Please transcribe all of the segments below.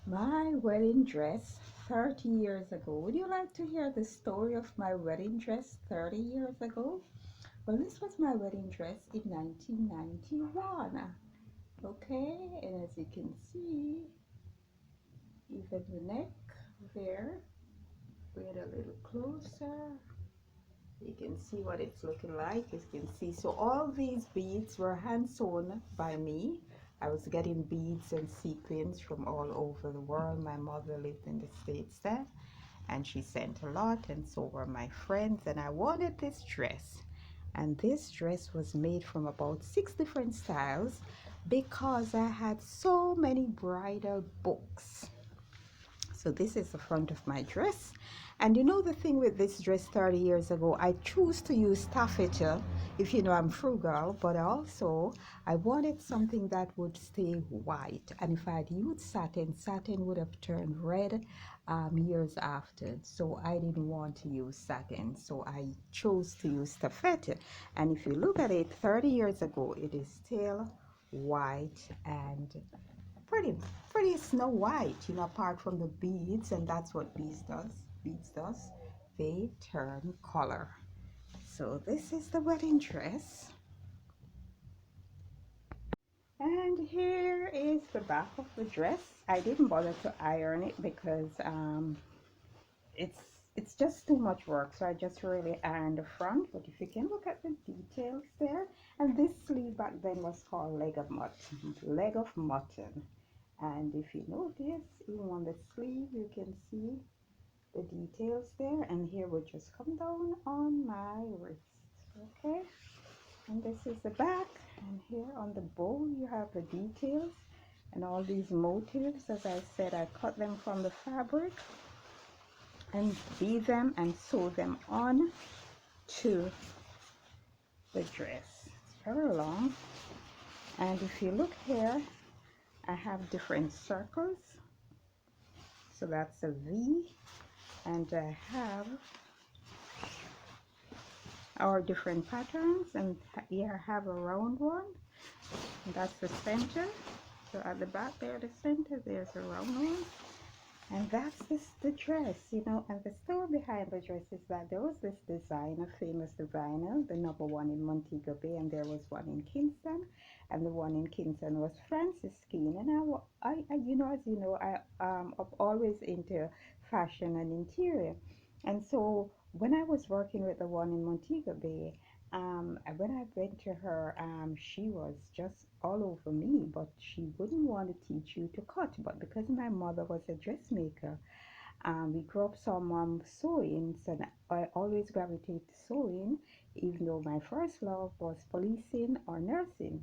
My wedding dress 30 years ago. Would you like to hear the story of my wedding dress 30 years ago? Well, this was my wedding dress in 1991. Okay, and as you can see, even the neck there, bring it a little closer. You can see what it's looking like. You can see, so all these beads were hand sewn by me. I was getting beads and sequins from all over the world. My mother lived in the States then, and she sent a lot, and so were my friends. And I wanted this dress, and this dress was made from about 6 different styles because I had so many bridal books. So this is the front of my dress. And you know the thing with this dress 30 years ago, I choose to use taffeta, if you know I'm frugal, but also I wanted something that would stay white. And if I had used satin, satin would have turned red years after. So I didn't want to use satin. So I chose to use taffeta. And if you look at it 30 years ago, it is still white and pretty pretty snow white, apart from the beads, and that's what beads does, they turn color. So this is the wedding dress, and here is the back of the dress. I didn't bother to iron it because it's it's just too much work, so I just really ironed the front. But if you can look at the details there, and this sleeve back then was called leg of mutton. And if you notice, even on the sleeve, you can see the details there. And here will just come down on my wrist. Okay. And this is the back. And here on the bow, you have the details and all these motifs. As I said, I cut them from the fabric and bead them and sew them on to the dress. It's very long. And if you look here, I have different circles. So that's a V, and I have our different patterns, and here I have a round one, and that's the center. So at the back there, the center, there's a round one, and that's the dress, and the story behind the dress is that there was this designer, famous designer, the number one in Montego Bay, and there was one in Kingston, and the one in Kingston was Francis Keane. And as you know, I'm always into fashion and interior, and so when I was working with the one in Montego Bay, when I went to her, she was just all over me, but she wouldn't want to teach you to cut. But because my mother was a dressmaker, we grew up some sewing, so I always gravitated to sewing, even though my first love was policing or nursing.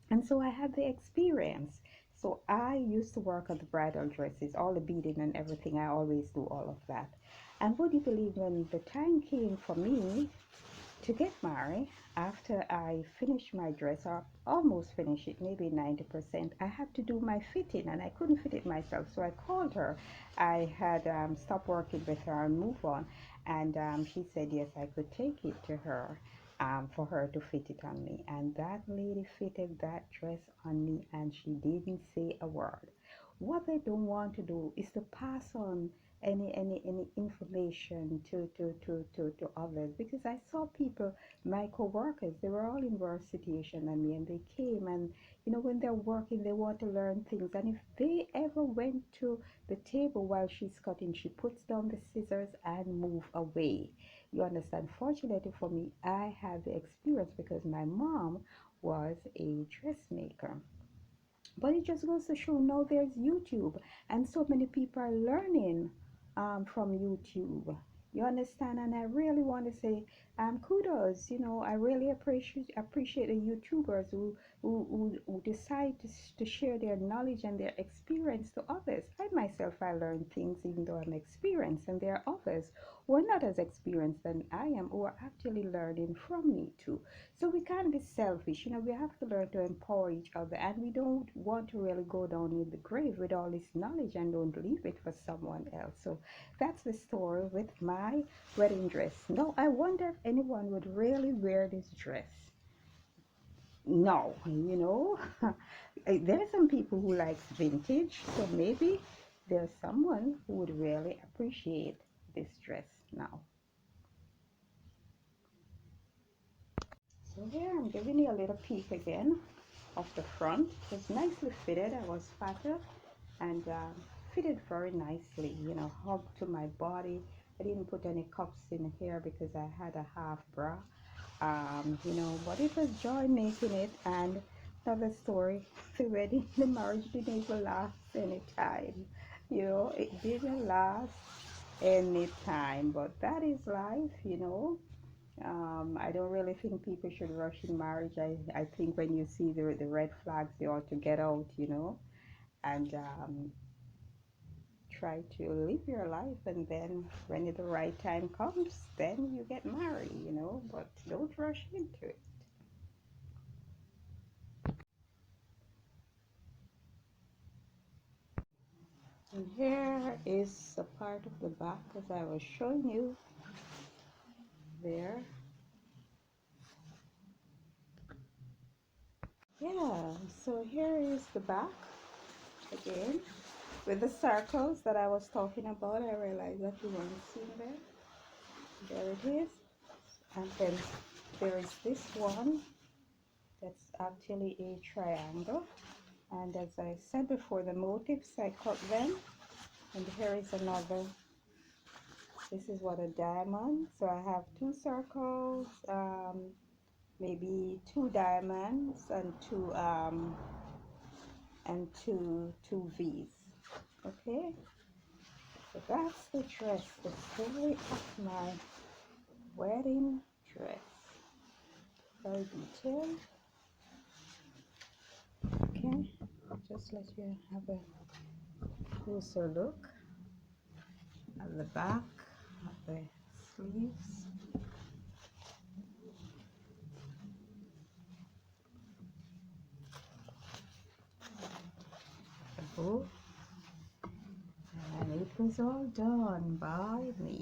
And so I had the experience. So I used to work on the bridal dresses, all the beading and everything. I always do all of that. And would you believe, when the time came for me to get married, after I finished my dress, or almost finished it, maybe 90%, I had to do my fitting, and I couldn't fit it myself. So I called her. I had stopped working with her and move on, and she said yes, I could take it to her, for her to fit it on me. And that lady fitted that dress on me, and she didn't say a word. What they don't want to do is to pass on any information to others, because I saw people, my co-workers, they were all in worse situation than me, and they came, and when they're working, they want to learn things, and if they ever went to the table while she's cutting, she puts down the scissors and move away. You understand? Fortunately for me, I had the experience because my mom was a dressmaker. But it just goes to show, now there's YouTube, and so many people are learning from YouTube. You understand? And I really want to say kudos. I really appreciate the YouTubers who decide to share their knowledge and their experience to others. I myself, I learn things even though I'm experienced, and there are others who are not as experienced than I am who are actually learning from me too. So we can't be selfish. We have to learn to empower each other, and we don't want to really go down in the grave with all this knowledge and don't leave it for someone else. So that's the story with my wedding dress. Now, I wonder if anyone would really wear this dress. No, there are some people who likes vintage, so maybe there's someone who would really appreciate this dress now. So here I'm giving you a little peek again of the front. It's nicely fitted. I was fatter and fitted very nicely, you know, hugged to my body. I didn't put any cuffs in here because I had a half bra, you know, but it was joy making it. And another story, the wedding, the marriage didn't even last any time, you know, it didn't last any time, but that is life, you know. I don't really think people should rush in marriage. I think when you see the red flags, you ought to get out, you know, and try to live your life. And then when the right time comes, then you get married, you know, but don't rush into it. And here is a part of the back as I was showing you there. Yeah, so here is the back again with the circles that I was talking about. I realized that you weren't seeing there. There it is. And then there is this one that's actually a triangle. And as I said before, the motifs, I cut them. And here is another. This is what a diamond. So I have two circles, maybe two diamonds, and two V's. Okay, so that's the dress, the story of my wedding dress. Very detailed. Okay, just let you have a closer look at the back of the sleeves. The bow. And it was all done by me.